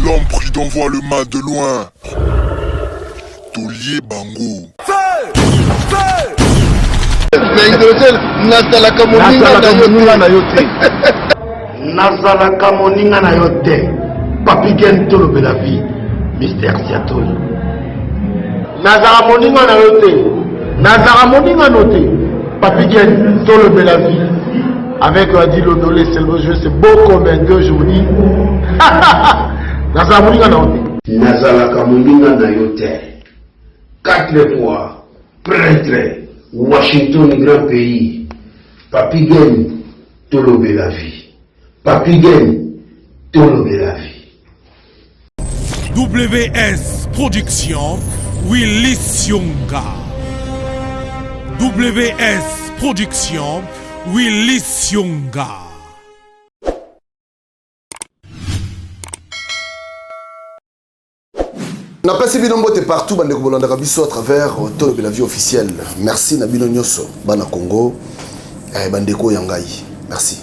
L'homme prudent voit le mal de loin. Tolier Bango. Nazalaka moninga na yote. Papi Gen tolobe la vie. Mystère Siatoli. Nazara moninga na yote. Nazara moninga noté. Papi Gen tolobe la vie. Avec Adi Lodolé, c'est le jeu, c'est beau comme un gueux, je vous dis. Nazara moninga na yote. Nazalaka moninga na yote. 4 fois prêtre. Washington, grand pays. Papi Gen tolobe la vie. Papi Gen tolobe la vie. WS Production, Willy Sionga. WS Production, Willy Sionga. On a passé Binombo partout, Bandeko Bolanda Rabiso à travers Tolobe la vie officielle. Merci Nabino Nyoso, Bana Congo, Bandeko Yangai. Merci.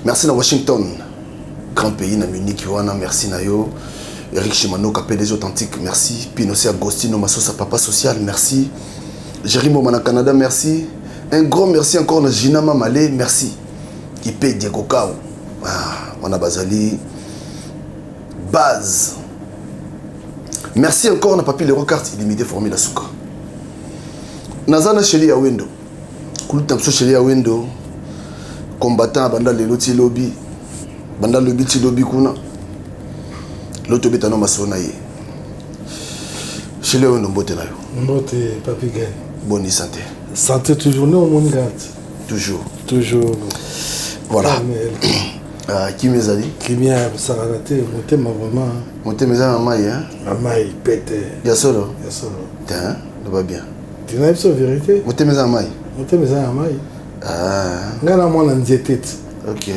Merci na Washington, grand pays na Munich, Yoana, merci na yo. Eric Chimano, PDG authentique, merci. Pinocé Agostino, Massosa Papa Social, merci. Jérémy Mana Canada, merci. Un grand merci encore à Jinama Malé, merci. Ipé Diego Kao, Wana Bazali, Baz. Merci encore à Papi Leroy Carte illimité formé la souka. Nazana Cheli Awendo, Kulutamso Cheli Awendo, combattant Banda Leloti Lobby, Banda Lobby Tilobi Kuna. L'autre bétano masonaye. Chez les on mbote na yo. Mbote Papi Gen. Bonne santé. Santé toujours non mon gars. Toujours. Toujours. Voilà. Qui mes ali? Qui m'a saralaté monter ma maman. Monter mes amis maman hein. Maman il pète. Ya solo. Ya solo. Tiens, ça va bien. Tu n'as pas vérité? Monter mes amis. Monter mes amis maman. Ah. Ngana moi nzete. OK.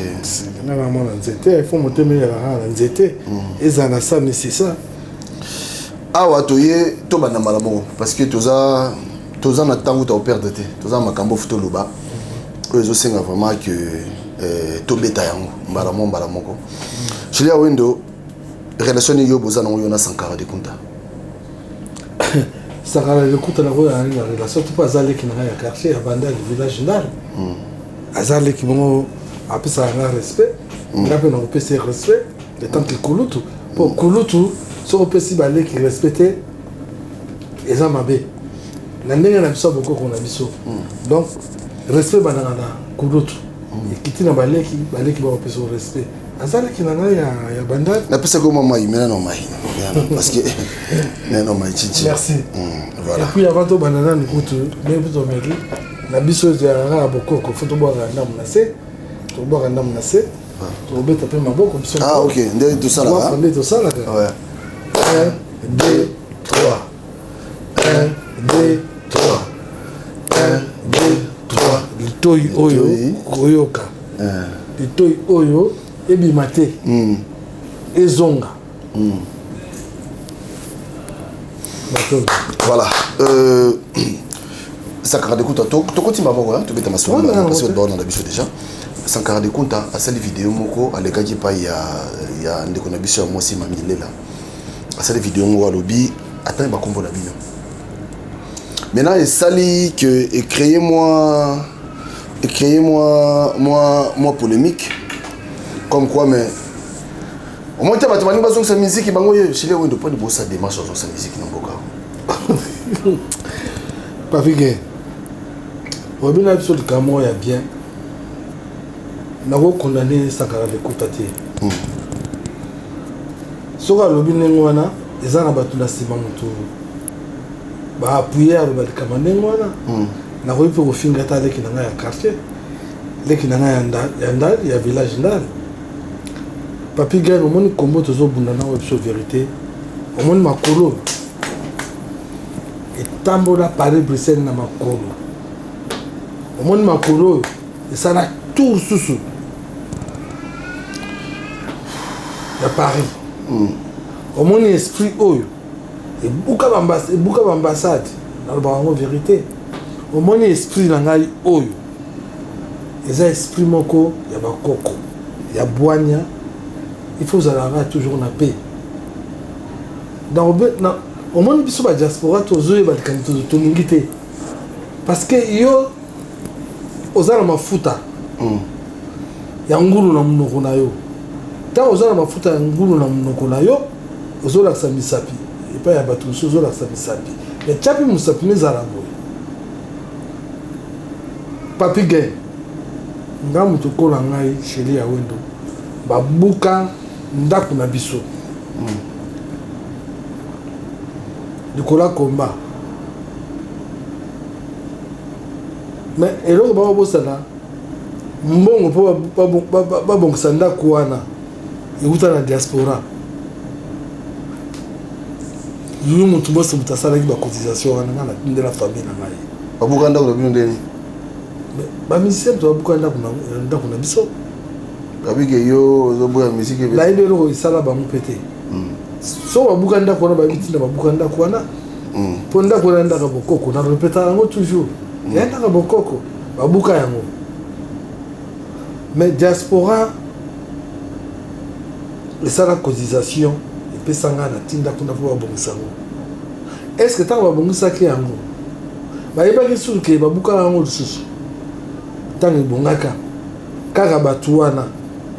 Il faut monter mais la nzete. Et ça na ça mais c'est ça. Ah wa toye to bana malamo parce que toza na tango ta perdre te. Toza makambo futo loba. Ozo senga vraiment que to beta yango malamo ko. Chez ya wendo relation yo boza na yo na Sankara de Kunta. Sankara de Kunta na relation to pas aller qui na ya quartier à Banda du village nal. Azale qui bon après ça un respect. Après on peut se respect le temps que Kulutu pour Kulutu si on peut si balé qui respecter les amabé. La ndenge na biso beaucoup qu'on a biso. Donc respect banana Kulutu. Et quitter na balé qui va peut se respect. Azale qui na ya Banda. Na pesa ko mama imena no mai. Parce que non mai chichi. Merci. Voilà. Et puis avant to banana ni kutu mais plutôt mairie. La biso ya beaucoup ko faut to boire na menacé. To boire na menacé. To beta pe maboko biso. Ah OK, ndé tout ça là. On va tout ça là. Ouais. 1 2 3. 1 2 3. 1 2 3. Litoi oyo koyoka. Litoi oyo ebimate. Ezonga. Voilà. Sankara de Kunta, tu continues à voir, tu bêtes ma soeur, parce que tu as l'habitude déjà. Sankara de Kunta, à cette vidéo, à l'écart qui il y a un déconnabition à moi aussi, ma mille là. À cette vidéo, on va lobby, attends, il va comprendre la vidéo. Maintenant, il s'allie que, créez-moi polémique, comme quoi, mais. Au moins, tu as besoin de sa musique, il va y chez les Windows, pas de bosser démarche dans sa musique, non, beaucoup. Papi Gen. Robin a besoin de Camo, il y a bien. Nous avons condamné Sankara de Kunta. Si vous avez Robin Nengwana, ils ont battu la Sima Moutou. Ils ont appuyé à le Kamanengwana. Nous avons pu refinir les qui n'ont pas un quartier. Les qui n'ont pas un village. Papi Gen, au moins, comment tu as une vérité. Au moins, ma colo. Et tambola Paris Bruxelles na makolo. Au monde makolo et ça na tout sous. Ya Paris. Au monde esprit oyo. Et buka ambassade na ba vérité. Au monde esprit na ngai oyo. Eza esprit moko ya bakoko. Ya Bwanya il faut avoir toujours la paix. Au moins, il y a des diaspora, parce que yo, aux gens ma futa, ya ngulu na mnoko na yo. Tant aux gens ma futa ya ngulu na mnoko na yo, aux gens la samisapi. Et pas ya batu, aux gens la samisapi. Mais chapi musapi mes arabo. Papi gay. Nga mutu kola ngai sheli ya wendo. Babuka ndaku na biso. Dukola combat. Mais eloko baba bosana mbongo po babongisa ndako wana euta na diaspora yuyu mutu bose mutu asalaki bacotisation wana nga na ndela famille na ngai babuka ndako na bino ndeni bamisien to babuka ndako na biso babike yo ozoboya misiki nayebi eloko esala bango mpe te so babuka ndako wana bayebi ntina babuka ndako wana mpo ndako wana ndaka bokoko na repeta yango toujours ya ndaka bokoko babuka yango. Mais diaspora esala cotisation epesanga na tinda kuna po babongisa yango. Est-ce que ntango babongisaki yango bayebaki suki ke babuka yango lisusu ntango ebongaka kaka bato wana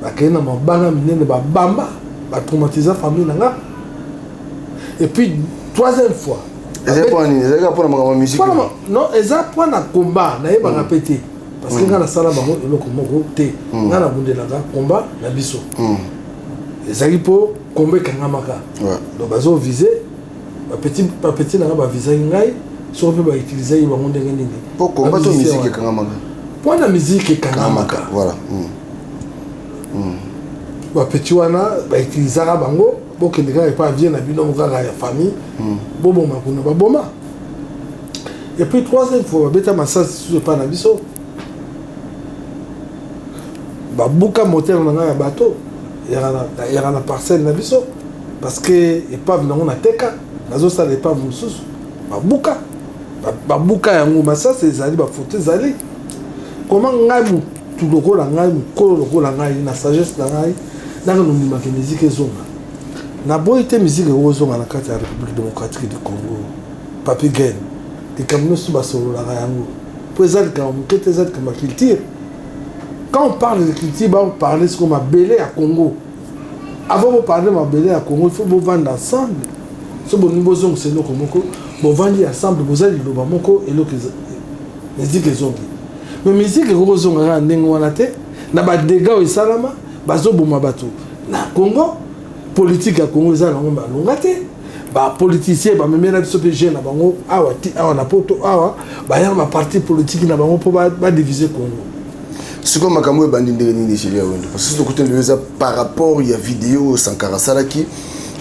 bakei na mabanga minene babamba batraumatiza famille na nga. Et puis troisième fois non, eza point na combat na yeba répéter parce que nga na sala bango eloko moko te nga na bundelanga combat na biso ezali po combat kangamaka donc bazo viser ba petit na ba viser ngai so pe ba utiliser bango ndenge nini po combat to musique kangamaka point na musique kangamaka voilà ba petit wana ba utiliser bango bokende kaka epa vie na bino mokaka ya famille boboma kuna baboma. Et puis troisième fois babeta masasi susu epa na biso babuka moteur na ngai ya bato yaka na parcelle na biso parce que epave nango na teka nazosala epave mosusu babuka yango masasi ezali bafoto ezali koma ngai mutu lokola ngai mokolo lokola ngai na sagesse na ngai nanga nomimaka miziki ezonga na boyi te musique ozonga na kati ya République démocratique du Congo. Papi Gen likambo nyonso basololaka yango po eza likambo moke te eza likambo ya culture. Quand on parle de culture on parle ce qu'on mabele à Congo. Avant de parler mabele à Congo, il faut vendre ensemble. So bo niveau zong c'est loko moko bo vendre ensemble bo zali loba moko et loko musique ezongi. Mais musique ezonga nga ndenge wana te na ba dégâts au salama bazo boma bato na Congo. Politique à Congo za nango balonga te ba politicien ba memela biso pe jeune na bango awa na poto awa ba ya ma parti politique na bango po ba diviser Congo. C'est comme makambo bandi ndenge nini chez wendo parce que côté le par rapport il y a vidéo Sankara Salaki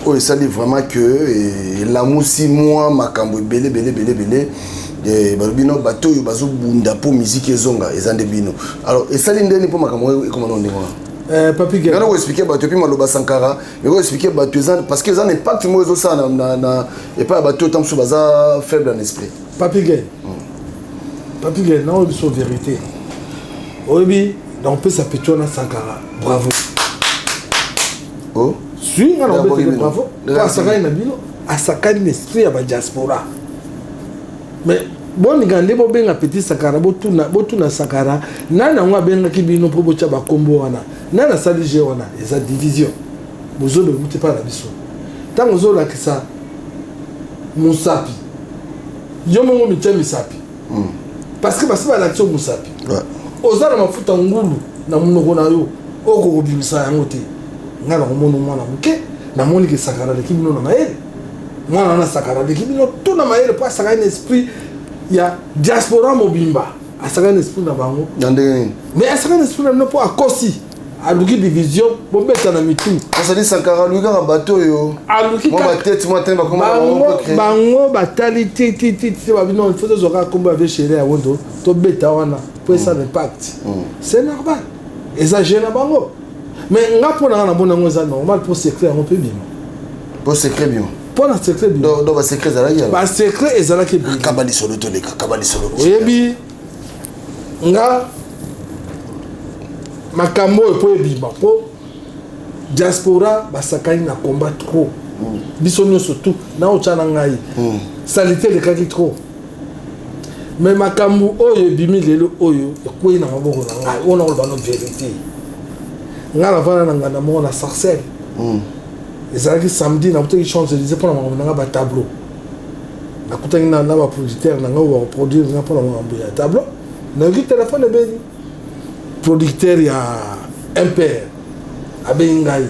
oh ça dit vraiment que la musi moi makambo belé et balbino bato yo bazo bunda po musique ezonga ezande bino alors et ça ndeni po makambo comment on dit Papi Gen. On va expliquer bateau puis maloba Sankara, mais on va expliquer bateau parce que ça n'est pas que moi ça na et pas bateau tant que ça faible en esprit. Papi Gen. Papi Gen, non c'est vérité. Oui, on peut s'appeler na Sankara. Bravo. Oh. Si on peut dire bravo. Pas Sankara na bino, a Sankara l'esprit ya ba diaspora. Mais bon ngande bo benga petit Sankara botuna Sankara nana ngwa benga kibino po bocha ba kombo wana nana salije wana eza division bozobe muté pa na biso tango zo la kisa musapi yo mongo mitya misapi parce que basi ba l'action musapi ozala mafuta ngulu na munoko na yo oko kobimisa yango te ngala komono mwana muke na moni ke Sankara de kibino na maele mwana na Sankara de kibino tout na maele pa Sankara esprit il y a diaspora mobimba a un esprit na bango mais a un esprit na po akosi aluki division bombeta na mitu ça dit Sankara lui ga bateau yo aluki moi ba tête moi tellement comment bango batali ti ba bino il faut que zoka komba avec chéri a wondo to beta wana pour ça l'impact c'est normal exagérer na bango mais nga pona na bona ngo za normal pour secret on peut bien pour secret bien pour un secret bien donc ba secret za la ba secret ezala ke bien kabali solo to leka kabali solo oyebi nga makambo epo ebima po diaspora basakani na combat trop biso nyonso tout na ochana ngai salité lekaki trop mais makambu oyo ebimi lelo oyo ekwei na maboko na ngai ona oloba no vérité nga lavana na ngana moko na sarcelle ezalaki samedi nakutaki Champs-Élysées mpona makambo na nga batableau nakutaki na baproducteur na nga oyo bakoproduire nga mpona makambo ya tableau nayoki telefone ebeli producteur ya impère abengi ngai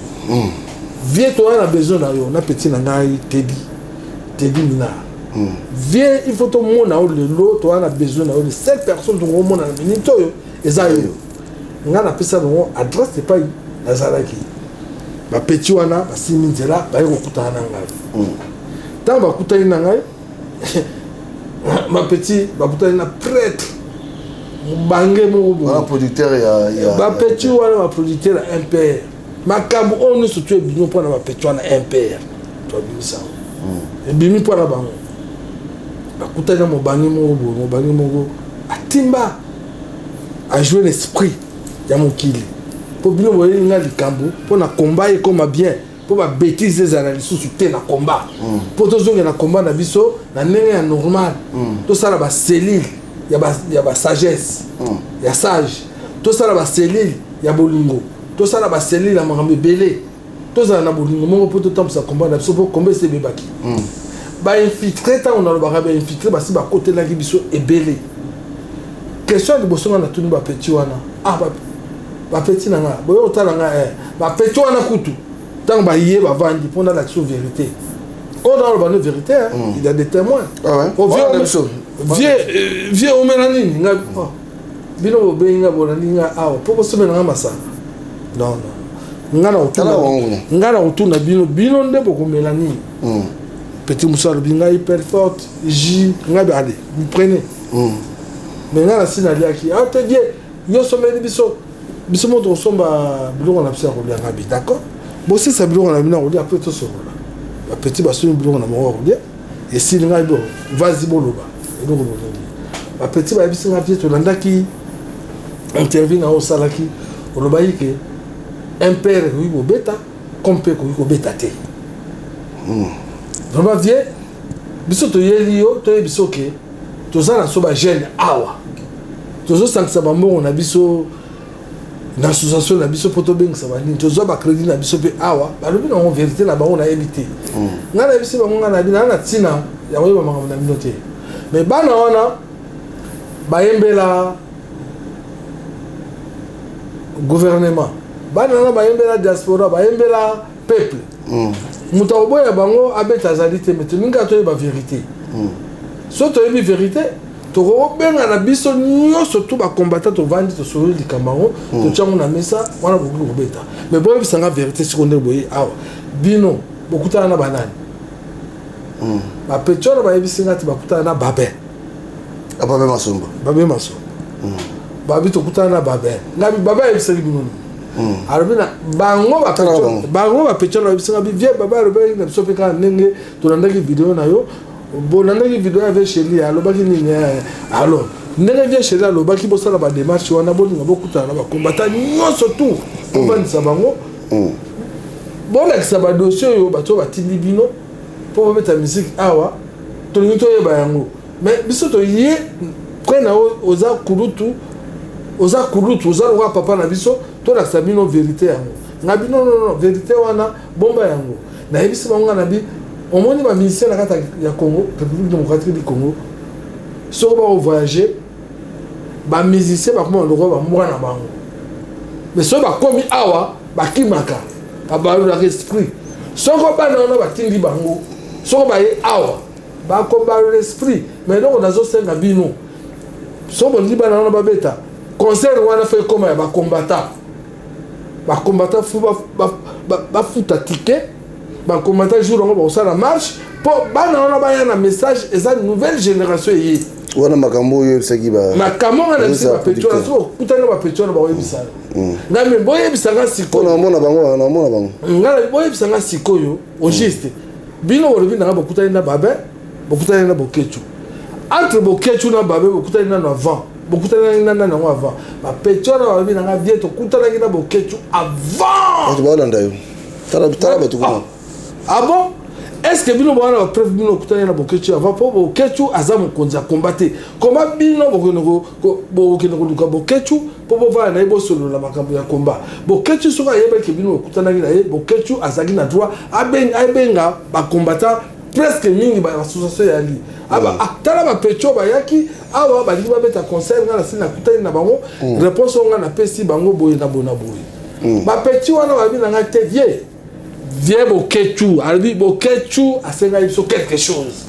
vie toa na besoin na yo na petit na ngai Teddy Minard viens il faut tomona o lelo toa na besoin na yo de 7 personnes to mona na minute oyo eza yo nga na pesa no adresse pas nazalaki ba petit wana basimi nzela baye kokutana na ngai tant bakutani na ngai ma petit bakutani na prêtre bange mo un producteur ya ba petit wana ba producteur impère makambo on se tue bino pour na ba petit wana impère to bimisa ebimi pour na bango bakutani na mo bange mo atimba a jouer l'esprit ya mokili po bino boye nga likambo po na combat et comme bien po ba bêtises des analyses sous te na combat po to zonga na combat na biso na ndenge ya normal to sala ba cellule ya ba sagesse ya sage to sala ba cellule ya bolingo to sala ba cellule ya makambe belé to sala na bolingo moko po to tamsa combat na biso po combat se bebaki ba infiltrer ta on a ba infiltrer ba si ba côté la biso ebelé question de boso na tuni ba petit wana ba petit na nga boyo otala nga ba petit wana kutu tant ba yé ba vandi pour la vérité on a la vérité il y a des témoins vieux o menani nga bino benga bolani nga awa poko sema nga masa non nga na utuna bino nde boko melani petit musalo binga hyper forte j nga ba allez vous prenez mais nga na sinali aki te die yo someli biso moto somba biloko na pisa ko bien ngabi d'accord bon si ça biloko na bina ko dia après to so la petit baso biloko na mo ko dia et si nga bo vas-y boloba et donc la petit ba biso nga vie to landaki interview na o salaki oloba yike impère oui bo beta compé ko beta te vraiment vie biso to yelio to biso ke to zana so ba jeune awa to zo sanksa ba mbongo na biso na association na biso poto beng ça va ni to zo ba crédit na biso pe awa ba lobi na vérité na ba on a évité nga na biso ba nga na bina na tina ya ko ba makambo na bino te mais bana wana ba yembela gouvernement bana na ba yembela diaspora ba yembela peuple muta oboya bango abeta zalite mais to ninga to ba vérité so to yebi vérité to benga na biso nyonso tout ba combattant to vandi to solo likambango to tchango na mesa wana boku kobeta mais boye bisanga vérité secondaire boye awa bino bokutana na banani ba petona ba yebisinga ti bakutana na babe ababe masombo babi to kutana na babe ngabi babe yebiseli bino arabina bango ba petona yebisinga bi vie baba robe na biso pe ka ndenge to landaki video na yo bon nandaki vidéo avec chéri alobaki nini alors ndenge vie chéri alobaki bosala ba démarche wana bolinga bokutana na bakombata nyonso tout obandisa bango bolakisa badossier oyo bato batindi bino mpo babeta musique awa tolingi toyeba yango mais biso toye prena oza kulutu oza loka papa na biso tolakisa bino vérité yango nga bino non vérité wana bomba yango nayebisi bango nga na bi omoni ba musicien na kata ya Congo République démocratique du Congo soko ba voyager ba musicien ba koma ndoko ba mwana bango mais so ba komi awa ba kimaka ba ba l'esprit soko ba na ba tindi bango soko ba ye awa ba ko ba l'esprit mais donc on a zo senga bino so bon di ba na ba beta concert wana fait comme ba combattant fu ba futa ticket ba combattant jour on va ça la marche pour bana on ba un message et ça nouvelle génération yi wana makambo yo saki ba makambo na bisa ba petona so kutana ba petona ba yebisa na me boye bisanga siko na mona bango ngala boye bisanga siko yo au juste bino wolobi na ba kutana na babe ba kutana na bokechu entre bokechu na babe ba kutana na avant bokutana nana nango avant bapeti wana babi nanga vie tokutanaki na boketu avant baolanda yo tala bato kuna ah bon est-ce que bino bwana preuve bino okutana na boketu avant po boketu aza mokonzi akombate komba bino bokende koluka boketu po bovana na ye bosolola makambo ya komba boketu soki ayebaki bino okutanaki na ye boketu azalaki na droit abenga bakombata presque mingi bassociation ya li tala bapeti oyo bayaki awa balingi babeta concert nga na sili nakutani na bango réponse oyo nga napesi bango boye na boye na boye bapeti wana babi na nga te vie boketu alobi boketu asengai biso quelque chose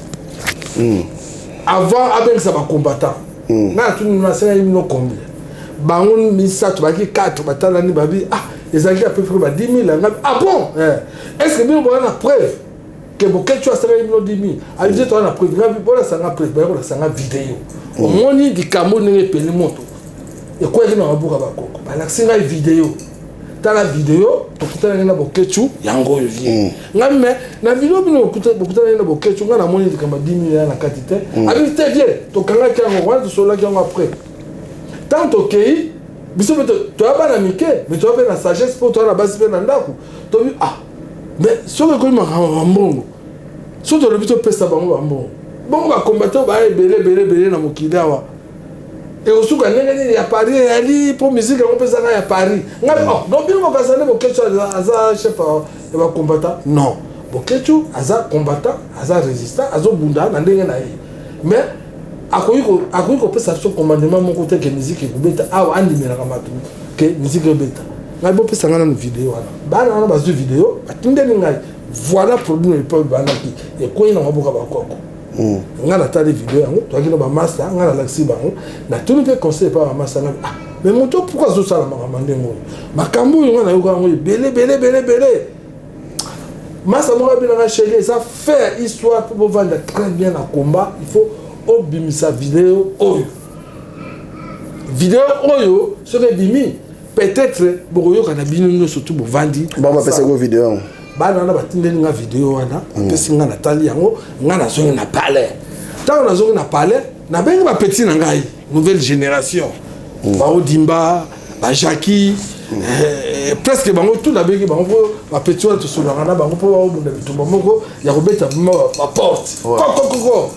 avant abengisa bakombata nga natuni asengai bino combien bango misato baki 4 batalani babi ezalaki à peu près ba 10 000 nga bon est-ce que bino boya na preuve que boketu asengai bino 10 000 alize toa na preuve nga bola sanga preuve bola sanga vidéo omoni likambo ndenge epeli moto ekweli na mabuka bakoko balakisi ngai vidéo tala vidéo tokutana na boketu yango oyo vie ngame na vidéo bino bokutana na boketu nga na moni likambo 10 000 na kati te abi te vie tokanga kango wana tosola kango après tant okei biso to abana mike mais to abana sagesse pour to na basi pe na ndako to bi mais soki ko mbongo so to lebito pesa bango mbongo bongo ba combattre ba belé na mokili awa et osuka ndenge ya Paris ali pour musique on pesa ya Paris ngapi donc bino bakasane boketu aza chef ya ba combattant non boketu aza combattant aza résistant azo bunda na ndenge na ye mais akoyiko pesa so commandement moko te ke musique ekubeta awa andimela kamatu ke musique ebeta ngai bo pesa ngana na vidéo wana bana wana bazu vidéo atindeni ngai voilà problème le peuple banaki et ko ina maboka bakoko nga na tali vidéo yango toaki na ba master nga na laxi bango na tout le conseil pas ba master nga mais moto pourquoi zo sala makambo ndengo makambo yo na yo yango belé master mo ba na chérie ça faire histoire pour vendre très bien na combat il faut obimisa vidéo oyo sur bimi peut-être boyo kana bino surtout bo vandi ba pesa go vidéo bana na batindeli nga vidéo wana pesi nga na tali yango nga na zongi na palais tant na zongi na palais na bengi ba petit na ngai nouvelle génération ba Odimba ba Jackie presque bango tout na bengi bango ba petit wana to solanga na bango po ba obunda bitumba moko ya kobeta ba porte ko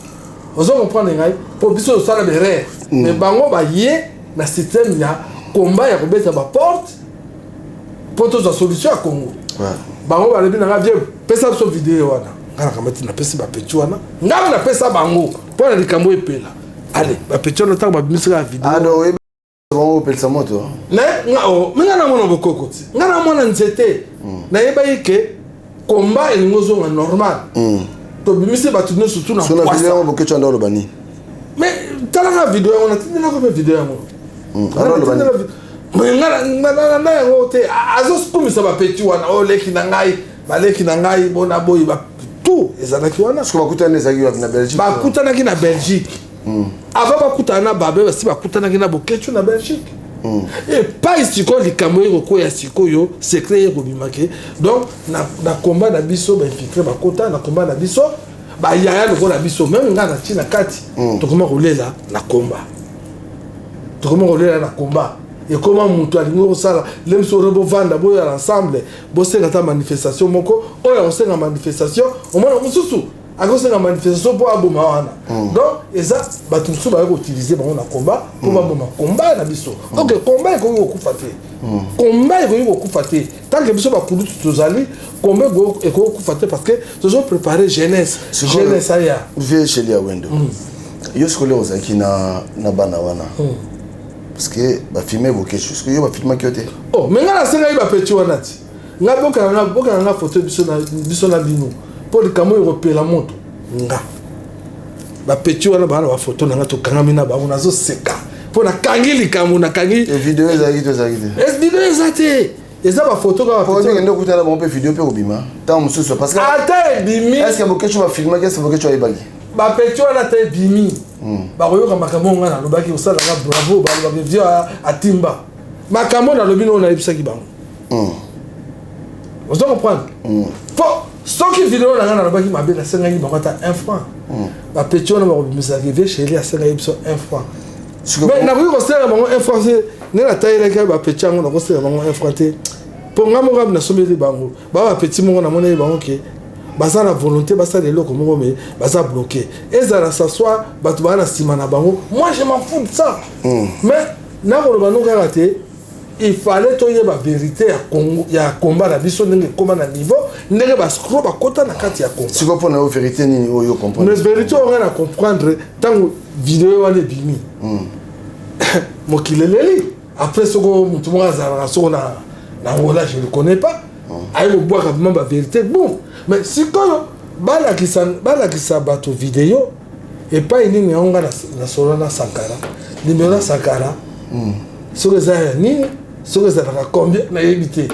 ozo comprendre ngai po biso sala bere mais bango ba ye na système ya combat ya kobeta ba porte po to za solution à Congo bango balebi na nga vie pesa biso vidéo wana ngana kamati na pesa ba petit wana ngana na pesa bango po na likambo epela allez ba petit wana tango ba bimisika vidéo no we bango pelsa moto ngana mona bokoko ti ngana mona nzete na yeba yike combat elingo zonga normal to bimisi ba tuno surtout na kwasa so na vidéo bokecho ndo lobani mais tala nga vidéo wana tindina ko vidéo yango ngana yango te azosikumisa bapeti wana oyo leki na ngai bona boyi tout ezalaki wana bakutanaki na Belgique avant bakutana na babe basi bakutanaki na boketu na Belgique epai sikoyo likambo ekokoya sikoyo secret ekobimake donc na combat na biso bainfiltre bakota na combat na biso bayaya lokola biso même nga na ntina kati tokoma kolela na combat et comment mutu alingi kosala lemso rebo vanda boya ensemble bosenga ta manifestation moko oyo osenga manifestation omona mosusu akosenga manifestation po aboma wana donc eza bato mosusu bayaki koutilize bango na combat po baboma combat na biso ok combat ekoki kokufa te tant que biso bakulutu tozali combat ekoki kokufa te parce que tozo préparer jeunesse aya vie cheli ya wendo yo sikole ozalaki na bana wana parce que ba filmer boketu parce que yo ba filmer kiote mais nga na senga ba petit wana ti nga boka na photo biso na bino pour le camo européen moto nga ba petit wana ba photo na nga to kangami na ba on azo seka pour na kangi likambo na kangi vidéo ezaki vidéo ezate eza ba photo ka ba petit ndo kutana ba vidéo pe obima tant mususu parce que ata bimi est-ce que boketu ba filmer qu'est-ce que boketu ayebaki ba petit wana ta bimi ba koyoka makambo nga na lobaki osala nga bravo ba lobaki vio atimba makambo na lobi no na ebisaki bango vous comprenez pour soki vidéo na nga na lobaki mabe na senga ngi bango ta 1 franc ba petit wana ba kobimisaki vie chérie a senga biso 1 franc mais na ko sera bango influencer ne la taille ka ba petit ngo na ko sera bango influencer pour ngamo ngam na sombeli bango ba petit mongo na mona bango ke baza la volonté basa les loko mongo mais baza bloqué et ça la s'asseoir batu ba na sima na bango moi je m'en fous de ça mais na ko ba no ka raté il fallait toyer la vérité à Congo, il y a combat la biso ndenge combat na niveau ndenge ba scro ba kota na kati ya combat. Si vous prenez la vérité ni yo comprendre. Mais vérité on va comprendre tant vidéo wale bimi. Mokileleli après ce que tout monde a sur na ngola je ne connais pas. Aïe au boire vraiment la vérité bon. Mais si quand bala qui sa bato vidéo et pas une ni on na Solana Sankara. Numéro Sankara. Sur les années ce que ça va combien na éviter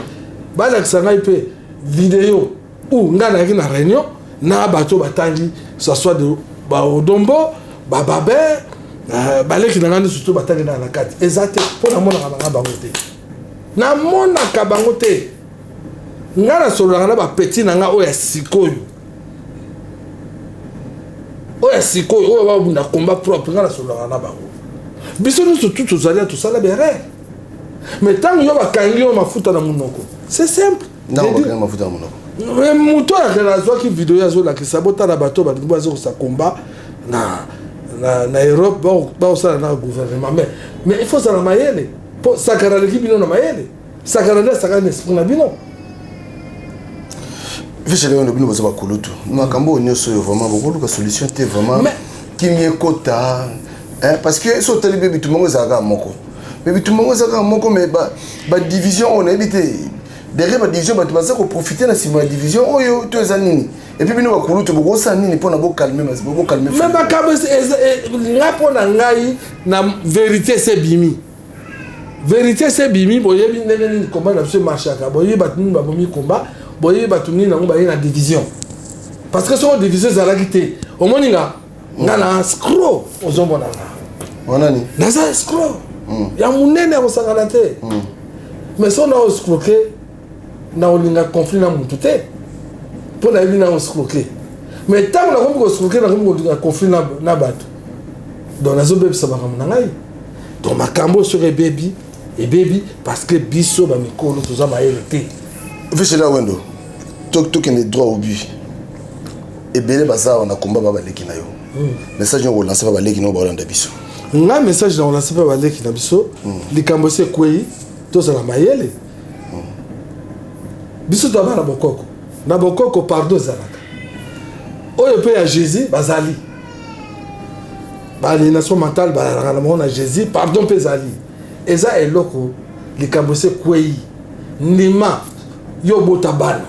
bala kisanga ipe vidéo ou ngana yaki na réunion na bato batangi ça soit de ba odombo ba babe baleki na ngani surtout batangi na kati ezate pour na mona ka bango te na mona ka bango te ngana solo na ba petit na nga oya sikoyo oya ba bunda combat propre ngana solo na bango biso nous surtout tous allés tout ça la béré. Mais tant que va kangi ma futa na munoko c'est simple non on ma futa na munoko mais muto ya la zo ki vidéo ya zo la ki sabota na bato ba ndimba zo sa combat na Europe ba ça na gouvernement mais il faut ça na mayele pour sakara le bino na mayele sakara na esprit na bino viche le bino ba kulutu na kambo nyoso vraiment beaucoup de solution te vraiment qui mieux kota parce que so tali bébé tout le monde za ga moko mais tout le monde ça moko mais ba division on a évité derrière la division ba tu vas profiter na la division oyo to ezanini et puis bino ba kulutu boko sa nini pour na bo calmer mais boko calmer mais ba kabe ngapo na ngai na vérité c'est bimi boye bi ndenge combat na ce marché ka boye ba tuni ba bomi combat boye ba tuni na ba na division parce que son division za la quitté au moninga ngana scro ozomona na onani na za scro ya munene ko sangana te mais so na escroquer na olinga conflit na mutu te pour na bina escroquer mais tant na ko escroquer na ko conflit na bato donc nazo bebe sa baka na ngai donc makambo sur baby parce que biso ba mikolo toza ma hérité viche la wendo tok ne droit au but et belé baza on a combat ba leki na yo message on lancer ba leki no ba landa biso nga message dans la sepa baleki na biso likambo se kwei to za la mayele biso to ba na bokoko pardon zalaka oyo pe ya Jésus bazali bali nation mentale ba na mona Jésus pardon pe zali eza eloko likambo se kwei ndima yo bota bana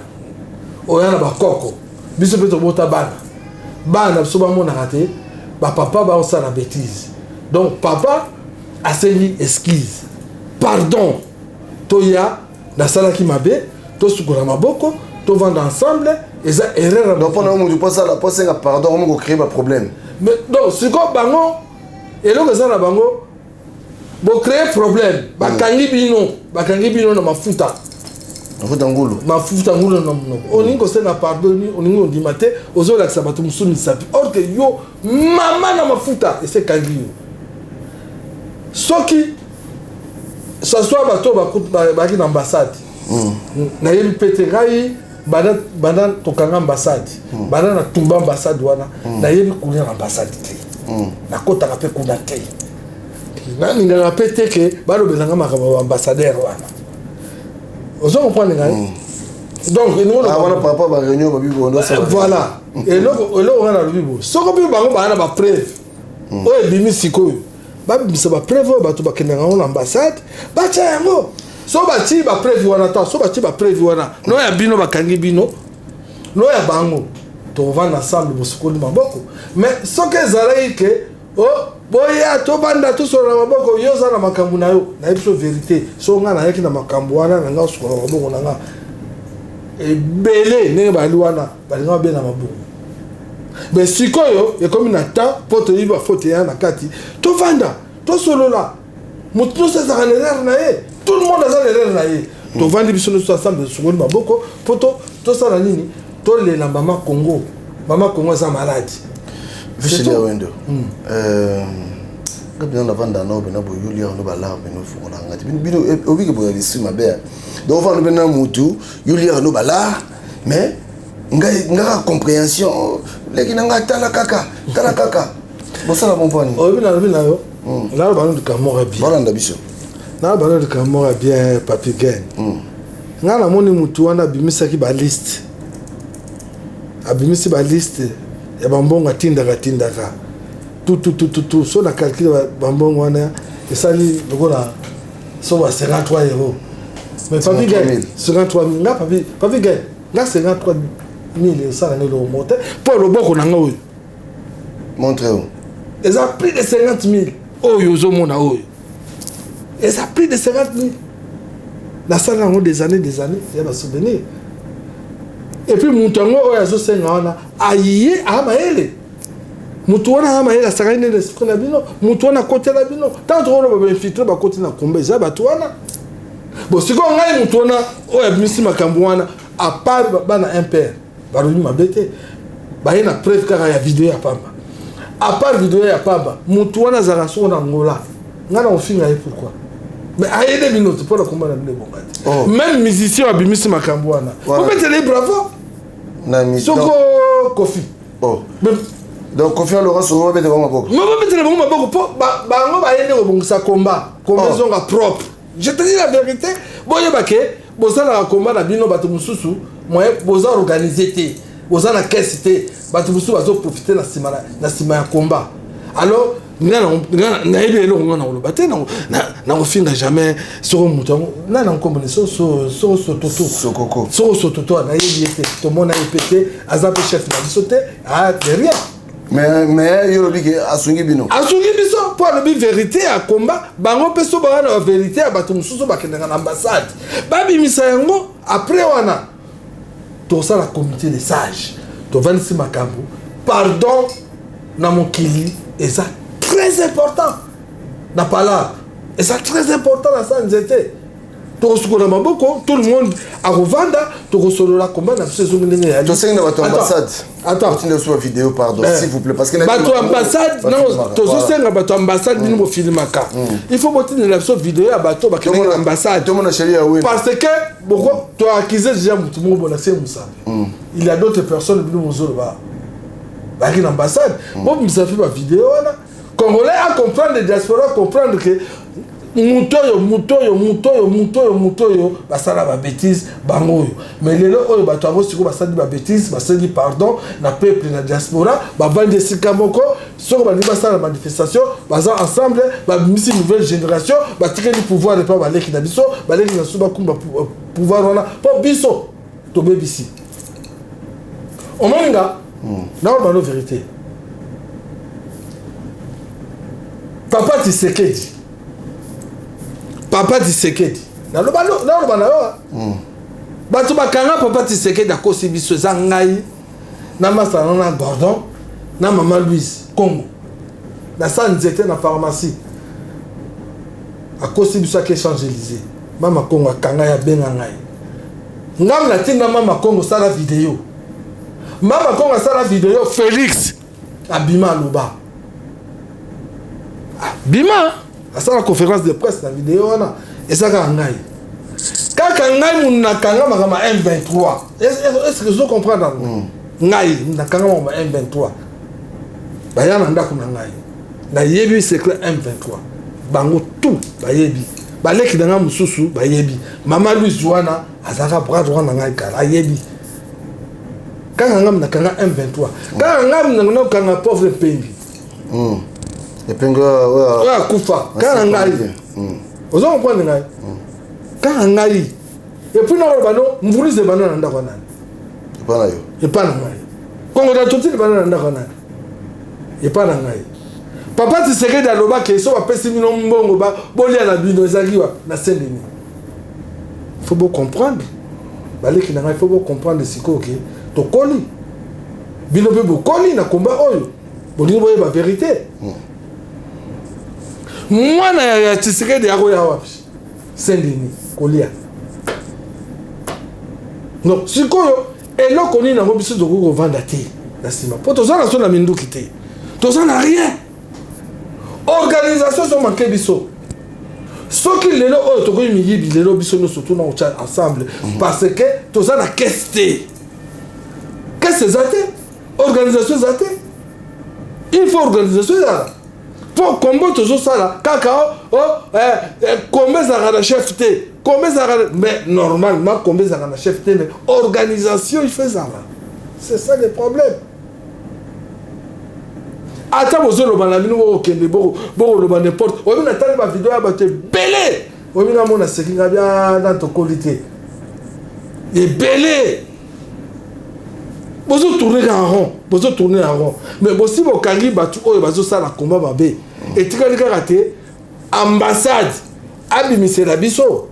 oya na bakoko biso pe to bota bana biso ba mona raté ba papa ba osa na bêtise. Donc papa a saigné esquisse. Pardon. Toya na sala ki mabe, to sukura maboko, to vendre ensemble et ça erreur. Donc pendant que tu passes la poste pardon, on va créer un problème. Mais donc ce qu'on bango et là que ça na bango bo créer problème. Bakangi bino na mafuta. Mafuta ngulu. Mafuta ngulu na mnoko. Oningo se na pardon, oningo ndi mate, ozo la sabatu musumi sapi. Or que yo mama na mafuta et c'est kangi yo. Soki ça soit bato ba ki na ambassade na yeli peterai bana tokanga ambassade bana na tumba ambassade wana na yeli kunya na ambassade te na kota ka pe kuna te na ninga na pete ke balo belanga makaba ambassadeur wana ozo comprendre ngai donc nous on a papa ba réunion ba bibo ndo ça voilà et là on a le bibo soko bi bango bana ba preuve o bimi sikoyo ba bisa ba preuve ba to ba kenanga on ambassade ba tyango so ba ti ba preuve wana ta so ba ti ba preuve wana no ya bino ba kangi bino no ya bango to vana ensemble bosukoli maboko mais soke zalai ke oh boya to banda to so na maboko yo za na makambu na yo na biso vérité so nga na yaki na makambu wana na nga so na maboko na nga e belé ne ba liwana ba nga be na maboko mais sikoyo e comme na ta poto yiba faute ya na kati to vanda to solo la mutu se za l'erreur na ye tout le monde a l'erreur na ye to vandi biso no ensemble so ngoli maboko poto to sala nini to le la mama Congo za malade Vicheli Wendo Quand on a vendu un homme, on a eu un balar, mais nous faisons la ngati. Bino, obi que vous avez su ma belle. Donc on va nous mutu, Yulia un balar, mais nga compréhension. Les qui n'ont pas tala kaka. Bon ça la bon point. Obi na yo. Là le ballon de Camora bien. Voilà l'ambition. Là le ballon de Camora bien papier gain. Nga na moni mutu wana bimisa ki ba liste. Abimisi ba liste ya bambongo atindaka. Tout so na calcul bambongo wana esali lokola so ba 53 euros. Mais papier gain 53 000 nga papier gain. Là 53 000 ça na le monter pour le boko na nga oyo. Montrez-vous. Ils ont pris de 50 000. Oh, ils ont mon. Ils ont pris de 50 000. La salle a des années, il y a des souvenirs. Et puis, mon tango, il y a des souvenirs. Aïe, amaele. Moutouna amaele, ça a été l'esprit de bino. Moutouna côté la bino. Tant qu'on a infiltré, bah côté na combat, ça batouana. Bon, si on a moutouna, oh, il y a mis ma cambouana. À part, bah na un père. Bah lui m'a bêté. Bah il y a une preuve car il y a vidéo à Pamba. À part vidéo ya Pamba, Moutouna Zarasso na Ngola. Ngana on finit pourquoi? Mais aïe des minutes pour le combat de Bongati. Même musicien abimisi makambouana. Vous mettez les bravo. Soko Kofi. Oh. Donc Kofi Laurent Soro va mettre vraiment beaucoup. Mais vous mettez les bons beaucoup. Bah on va aller au bon ça combat. Combat zonga propre. Je te dis la vérité. Bon yebake, bon ça la combat na bino bato mususu, moi boza organiser té. Boza na caisse té. Bato mususu bazo profiter na sima ya combat. Alors na ebe lo ngana lo baté na ofinga jamais sur mutango na nkombo so toto sokoko so toto na yebi ete to mona epete azape chef na bisote a derrière mais yolobi ke asungi biso pour le vérité à combat bango peso ba na vérité à bato mususu bakendanga na ambassade babimisa yango après wana to ça la comité des sages to vanisi makambo pardon na mokili et ça très important na pala et ça très important na ça nzete to sukuna maboko tout le monde a revanda to solola combat na saison ndenge ya to senga bato ambassade attends tu ne sur vidéo pardon s'il vous plaît parce que bato ambassade non to senga bato ambassade bino mo filmaka il faut botter la vidéo ya bato ba kenga ambassade to mona chérie oui parce que pourquoi to accuser déjà mutu mo bona c'est musabe il y a d'autres personnes bino mo zoloba ba ki ambassade bon ça fait ma vidéo là Congolais à comprendre les diaspora comprendre que mutoyo basala ba bêtise bangoyo mais lelo oyo bato avo siko basali ba bêtise basali pardon na peuple na diaspora ba vande sika moko soko ba basala manifestation baza ensemble ba misi nouvelle génération ba tikeli pouvoir de pas baleki na biso baleki na suba kumba pouvoir wana po biso to bebisi omonga na ba vérité Papa Tshisekedi. Na lo balo na yo. Bato bakanga Papa Tshisekedi akosi biso za ngai. Na masana na Gordon, na Maman Louise Congo. Na sanzete na pharmacie. Akosi biso ke Champs-Élysées. Mama Congo akanga ya benga ngai. Ngam na tinga Mama Congo sala vidéo. Mama Congo sala vidéo Félix abima loba. Bima, à la conférence de presse, la vidéo, et ça, quand on a kanga makama M23, est-ce que vous comprenez? Ngai, na kanga makama M23. Baya nanda kuna ngai. Na yebi secret M23. Bango tout, bayebi. Baleki danga mususu, bayebi. Mama Louise Joana, azaka bras droit na ngai kala, yebi. Quand on a kanga M23. Quand on a kanga pauvre pays. Et penga ouais kufa kana ngai ozo comprendre ngai kana ngai et puis na bano mvuluze bana na ndako nani epana yo epana ngai kongo da tuti bana na ndako nani epana ngai Papa Tshisekedi aloba ke so bapesi bino mbongo ba bolia na bino ezaliwa na sendeni faut bien comprendre baleki na ngai faut bien comprendre siko ke to koli bino pe bo koli na combat oyo boni boye ba vérité mwana ya Tshisekedi yako ya wapi sendeni kolia non sikoyo eloko nini nango biso tokovanda te na nsima po tozala so na minduki te tozala rien organisation so manqué biso soki lelo oyo tokoyi miyibi lelo biso nyonso tuna otya ensemble parce que toza na kese te kese eza te organisation eza te il faut organisation ezala mpo kombo tozosala kaka kombo ezalaka na chef te kombo ezalaka mais normalement kombo ezalaka na chef te mais organisation il faut ezala c'est ça le problème ata bozoloba na bino bokende bokoloba n'importe oyebi natali bavideo ya bato ebele oyebi namona sekinga bia na tokoli te ebele bozotourne en rond mais bosi bokangi bato oyo bazosala komba mabe etikali kaka te ambassade abimisela biso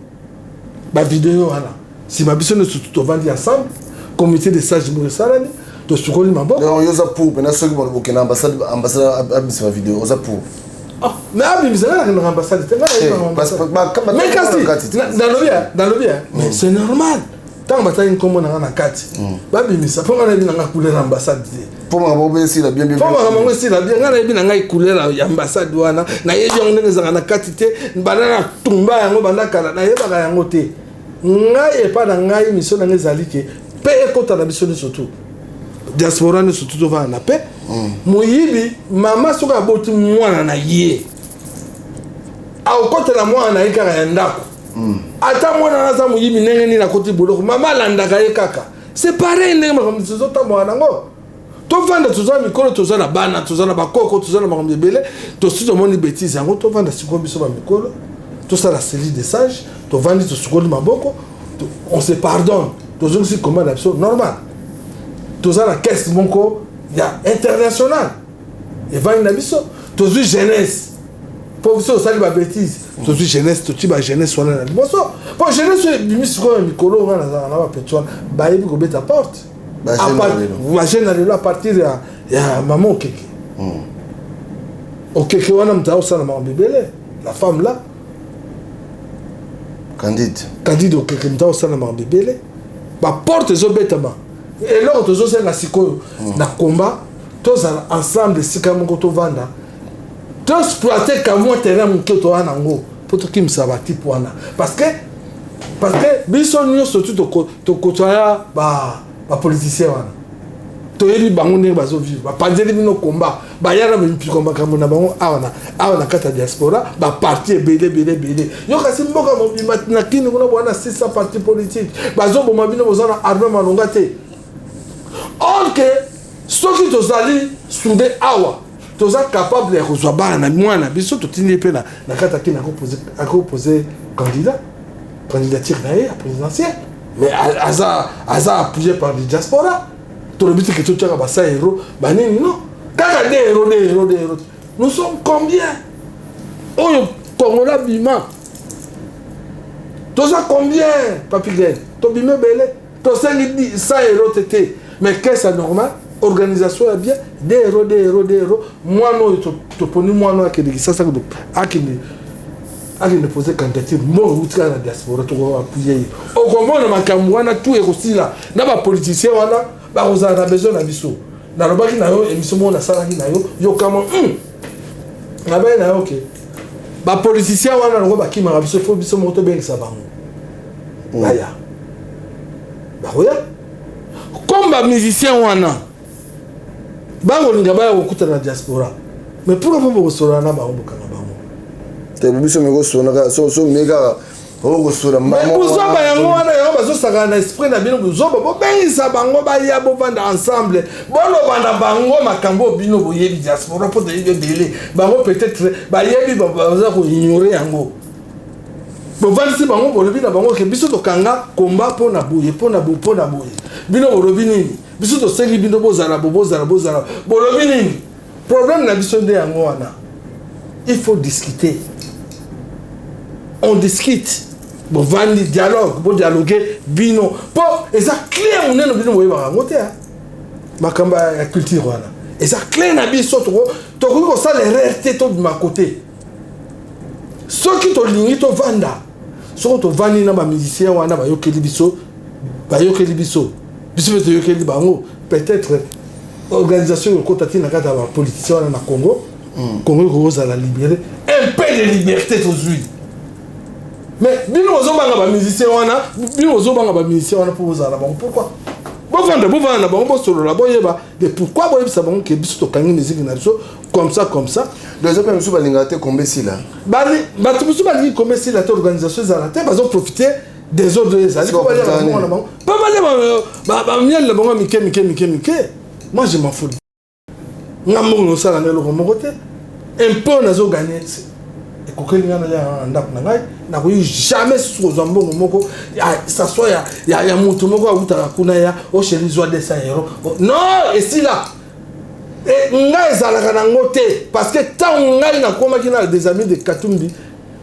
bavideo wana nsima biso nyonso tovandi ensemble comité de sage moresalani tosukoli maboko donc yoza pour pena soki bokena ambassade abimisa bavideo oza pour mais abimisela na ambassade te mais kasi nalobi mais c'est normal tant batali nkombo nanga na kati babimisa mpo nga nayebi nanga couleur ambassade te mpo manga bango esila bien mpo manga bango esila bien nga nayebi nanga couleur ya ambassade wana nayebi yango ndenge ezalaka na kati te banda na tumba yango banda kala nayebaka yango te ngai epa na ngai mission nanga ezali ke mpe ekota na biso nyonso tu diaspora nyonso tu tovanda na mpe moyibi mama soki aboti mwana na ye akokotela mwana na ye kaka ya ndako ata mwana naza moyibi ndenge nini akoti boloko mama alandaka ye kaka c'est pareil ndenge makambo tozotamboka nango tovanda toza mikolo toza na bana toza na bakoko toza na makambo ebele tosi tomoni bétise yango tovanda sikoyo biso bamikolo tosala série de sage tovandi tosukoli maboko on se pardonne tozongisi komba na biso normal toza na caisse moko ya international evandi na biso tozwi jeunesse mpo biso tosali babétise tozwi jeunesse toti bajeunesse wana na liboso mpo jeunesse oyo ebimi sikoyo mikolo nga nazala na bapeto wana bayebi kobeta porte bagene na lelo a partir ya mama okeke okeke wana moto aosala makambo ebele la femme là candide okeke moto aosala makambo ebele baporte ezobetama eloko tozosenga sikoyo na komba tozala ensemble esika moko tovanda toexploite kamwa terrain moke towana yango mpo tokimisa batipe wana parce que biso nyonso tu tokotoya bapoliticien wana toyebi bango ndenge bazovivre bapanzeli bino komba bayana bamipiko makambo na bango awa na kati ya diaspora baparti ebele yo kasi mboka mobima na kini kuna bwana 600 parti politique bazoboma bino boza na arme malonga te or que soki tozali soude awa toza capable ya kozwa bana na mwana biso totindi mpe na kati akini akopose candidature na ye ya présidentielle mais aza appuyé par le diaspora tolobi te ke totiaka basa héros banini non kaka des héros nous sommes combien oyo kongola bima toza combien papigene tobima ebele tosengi 100 héros tete mais qu'est-ce normal organisation ya bien des héros mwana oyo toponi mwana oyo akende kisasa akende pose candidature moko utika na diaspora tokoapuye ye okomona makambo wana tu ekosila na bapoliticien wana bakozala na besoin na biso nalobaki na yo émission moko nasalaki na yo yokama nabai na yo ke bapoliticien wana longo bakimaka biso fo biso moko tobengisa bango baya bakoya comme bamusicien wana bangolinga baya kokuta na diaspora mais pourquoi po bokosola na bango bokanga bango te biso mekosona so meka okosola bozoba yango wana yango bazosaka na esprit na bino bozoba bobengisa bango baya bovanda ensemble boloba na bango makambo bino boyebi diaspora mpo toyebi ebele bango peut-être bayebi baza koignore yango bovandisi bango bolobi na bango ke biso tokanga komba mpo na boye bino bolobi nini biso tosengi bino bozala bolobi nini problème na biso nde yango wana il faut discuter on discute bovandi dialogue dialoguer bino mpo eza clé monene bino boyebaka yango te makambo ya culture wana eza clé na biso tokoki kosala erreur te tobima kote soki tolingi tovanda soki tovandi na bamusicien wana bayokeli biso mpe toyokeli bango peut-être organisation ekota ti na kati ya bapoliticien wana na Congo Congo Rose à la libérer. Un peu de liberté aujourd'hui. Mais bino ozobanga ba musicien wana, bino ozobanga ba musicien wana pour ozala bon pourquoi? Bon vendre bon solo la boyeba de pourquoi boyeba ça bon que biso to kangi musique na biso comme ça. Les autres monsieur balingate combien si là? Bali batu biso balingi combien si la organisation za la terre bazo profiter des autres des alliés ko balia ba bon. Pas balia ba miel la bon mike. Moi je m'en fous. Ngamu no sala na lo mokote. Un peu nazo gagner. Kokeli ngana ya ndako na ngai na ko jamais sur zambongo moko ça soit ya mutu moko autaka kuna ya o chéri zo 200 €. Non, et si là ngai zalaka na ngote parce que tant ngai na koma kina des amis de Katumbi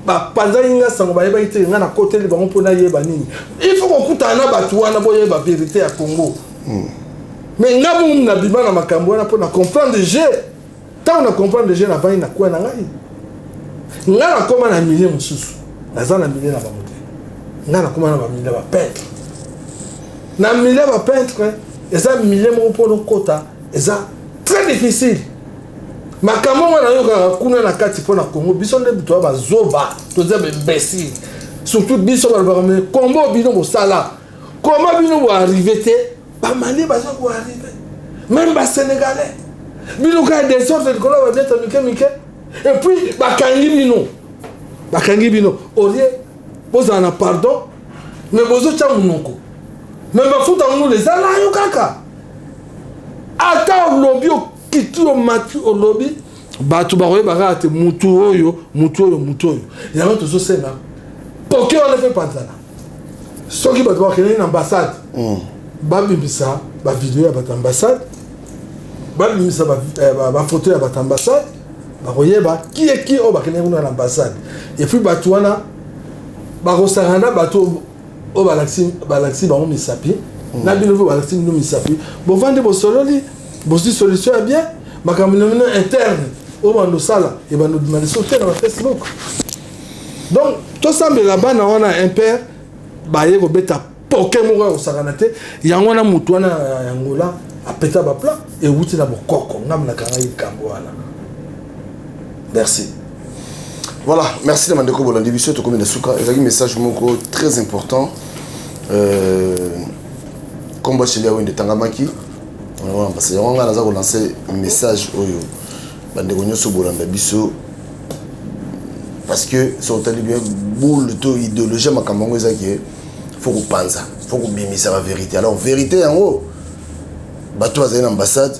ba panza inga sango ba yeba ite nga na côté le bango pona yeba nini. Il faut ko kutana batu wana boye ba vérité ya Congo. Mais ngamu na biba na makambo na pona comprendre le jeu. Tant on a comprendre le jeu na vani na kwa na ngai. Nga na koma na milieu mususu naza na milieu na bamote nga na koma na ba milieu ba peintre na milieu ba peintre eza milieu mo pour kota eza très difficile makambo na yoka kuna na kati pona Congo biso nde bitu ba zoba to za imbécile surtout biso ba me combo bino bo sala comment bino bo arriver te ba mali ba zo bo arriver même ba sénégalais bino ka des autres de kola ba bien mike. Et puis, bakangi bino, au lieu, vous en a pardon, mais vous êtes un monoko. Mais vous faites un les alayo kaka. Ata au lobby, qui tout au matu au lobby, batu baroye barate, mutu oyo. Il y a un autre chose, c'est là. Pourquoi on ne fait pas ça? Ce qui va devoir créer une ambassade. Babi bisa, ba vidéo à votre ambassade. Babi bisa, ba photo à votre ambassade. Baroyeba qui est qui au bakene na l'ambassade et puis batouana barosarana bato au balaxi ba misapi na binovo balaxi no misapi bo vendre bo sololi bo si solution bien makamino interne au bando sala et bando demander sauter dans Facebook. Donc tout ça mais là-bas na wana impère ba yego beta Pokémon au saranate yango na mutu wana yangola apeta ba plat et wuti na bokoko ngam na kanga yikambo wana. Merci. Voilà, merci de Mandeko Bolandi Biso to komina suka. Il y a un message moko très important. Combat chez Léo de Tangamaki. On va lancer un message oyo. Bandeko nyoso Bolandi Biso parce que son tali bien boule to idéologie makambo ezaki faut ko panza, faut ko bimisa la vérité. Alors vérité en haut. Bato azali ambassade.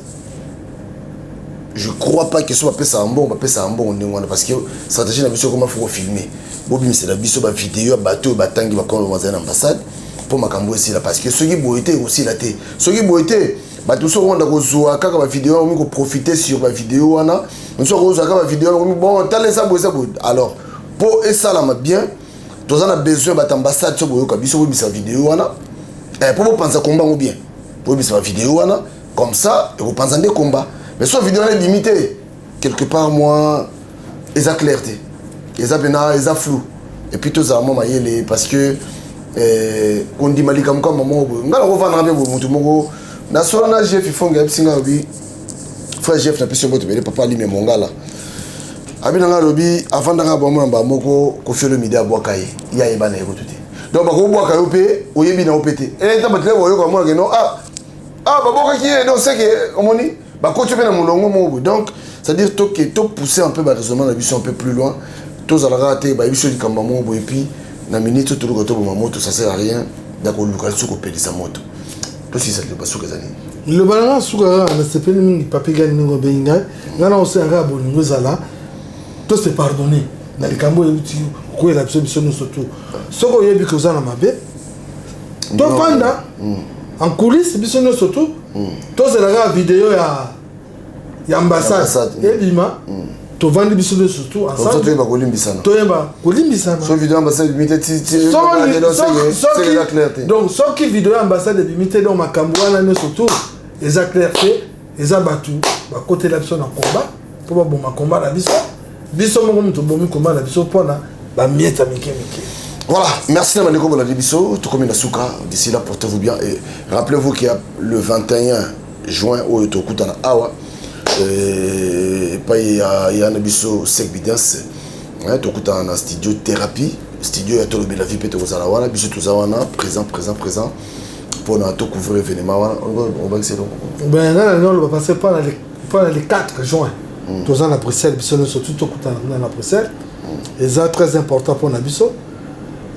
Je crois pas que ce soit ça en bon, parce que stratégie n'a pas comment faut filmer. Bobi c'est la biso ba vidéo bateau batangi ba comme dans ambassade pour makambo ici là parce que ceux qui boité aussi là té. Ceux qui boité bato so on da ko zoa kaka ba vidéo on ko profiter sur ba vidéo wana. On so ko zoa kaka ba vidéo bon telle ça bo. Alors pour et ça là bien, tous on a besoin ba ambassade so boyo ka biso bobi sa vidéo wana. Pour penser combat ou bien. Bobi sa vidéo wana comme ça et vous pensez des combats. Mais soit vidéo est limitée. Quelque part, moi, ils ont clarté. Ils ont flou. Et puis tout ça, moi, parce que on dit Mali comme maman, on va revendre un peu de mon national Jeff, il faut que frère Jeff n'a plus sur votre papa, lui, mais mon gars là. Abinanga Robi, avant d'aller à Bamako, Moko, Kofi le midi à Boakaye. Il y a Ibana et tout. Donc, Bako Boakaye au pays, ou Yébina au pété. Et là, tu as comme moi, non, Baboka qui est, donc c'est que, on dit. Donc, c'est-à-dire que tu pousser un peu le raisonnement un peu plus loin. Tu as raté, et puis, dans la minute, tu as ça sert à rien. D'accord, tu as payé sa moto. Toi aussi, ça ne pas souka zani. Le balanga souka, c'est pas le papier gagne n'ingo benga. Ngana on sait un bon n'ingo zala. Toi c'est pardonné. Dans le cambo tu quoi la absolution nous surtout. Soko yebi que ça na mabe. Toi panda. En coulisses, biso nous surtout. Toi c'est la vidéo ya ambassade. Et bima. To vandi biso de surtout ensemble. Toi tu vas kolimbisana. Toi yeba kolimbisana. So vidéo ambassade limité c'est la clarté. Donc ce qui vidéo ambassade limité dans makambo wana no surtout les clarté, les abatu, ba côté la biso na combat, pour ba bon combat la biso. Biso mo mutu bomi combat la biso pona ba mieta mike. Voilà, merci à Mandeko Bolandi Biso, tout comme Nasuka. D'ici là, portez-vous bien et rappelez-vous qu'il y a le 21 juin au Tokutana Awa. pas il y a un abisso sec bidas tout écoute en studio thérapie studio ya Tolo Bela Vie peut aux alawana biso tous awana présent pour nous tout couvrir événement on va essayer ben là on va passer par les 4 juin tous en à Bruxelles biso nous surtout tout écoute en à Bruxelles et ça très important pour Nabiso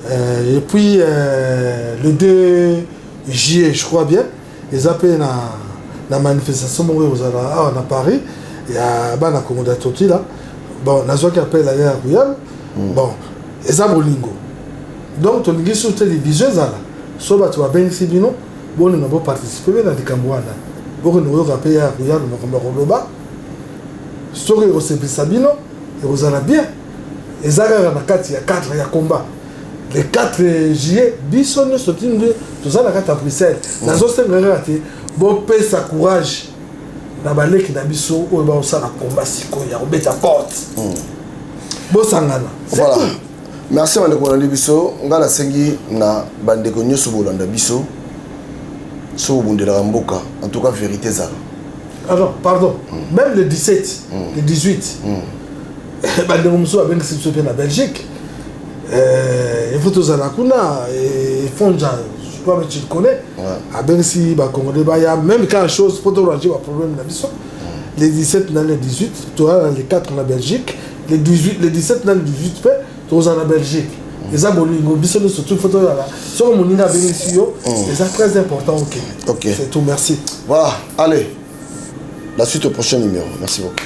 et puis le 2 juillet je crois bien ils appellent la manifestation à Paris et à Bana Komodatoki là bon nazo qui appelle la Royal bon eza bolingo donc to ngi sur télévision zala so ba tu va ben sibino bon na bo participer na likambo wana bon no rappel ya Royal mo ko story au CP Sabino et vous allez bien ezaka na kati ya 4 ya combat le 4 juillet biso no sotindu to zala kata Bruxelles nazo senga raté bon pesa courage na baleki na biso oyo ba osala combat siko ya obeta porte bon sangana voilà merci bandeko na biso ngala sengi na bandeko nyoso bolanda biso so bundela mboka en tout cas vérité ça alors pardon même le 17 le 18 bandeko muso avec ce qui na Belgique il faut tous ala kuna et fonja je crois que tu le connais avec si ba Congolais ba ya même quelque chose pour ranger un problème na biso le 17 dans le 18 tu as les 4 en Belgique le 18 le 17 dans le 18 tous en Belgique les abolingo biso nous surtout photo là sur mon ina bénéficio c'est très important OK c'est tout merci voilà allez la suite au prochain numéro merci beaucoup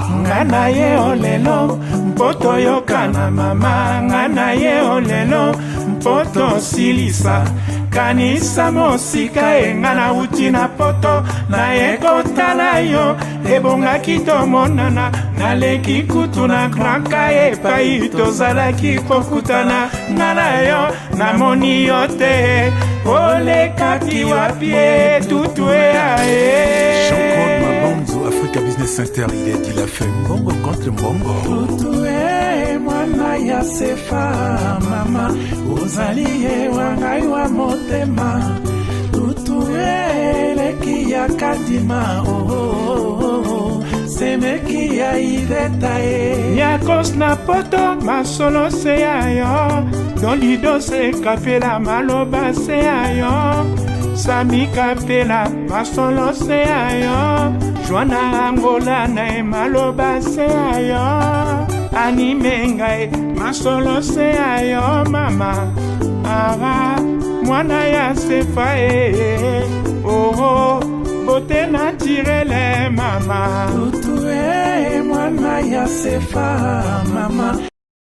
ngana ye olelo mpoto yokana mama ngana ye olelo mpoto silisa kanisa mosika engana uti na poto na ekotala yo ebongaki tomonana naleki kutu na kranka epai tozalaki kokutana ngana yo namoni yo te olekaki wapie tutu eae Jean-Claude Mabonzo, Africa Business Center, il a dit la fait mbongo contre le mbongo. Tutue mwana ya sefa mama uzali ye wangai wa motema tutue leki ya kadima semeki ya ideta e yakos na poto masolo se ayo dolido se kapela maloba se ayo Sami kapela masolo se ayo Joana Angola na emaloba se ayo Animenga e masolo se ayo mama Ara mwana ya sefa e Oh bote naturele mama Tutue mwana ya sefa mama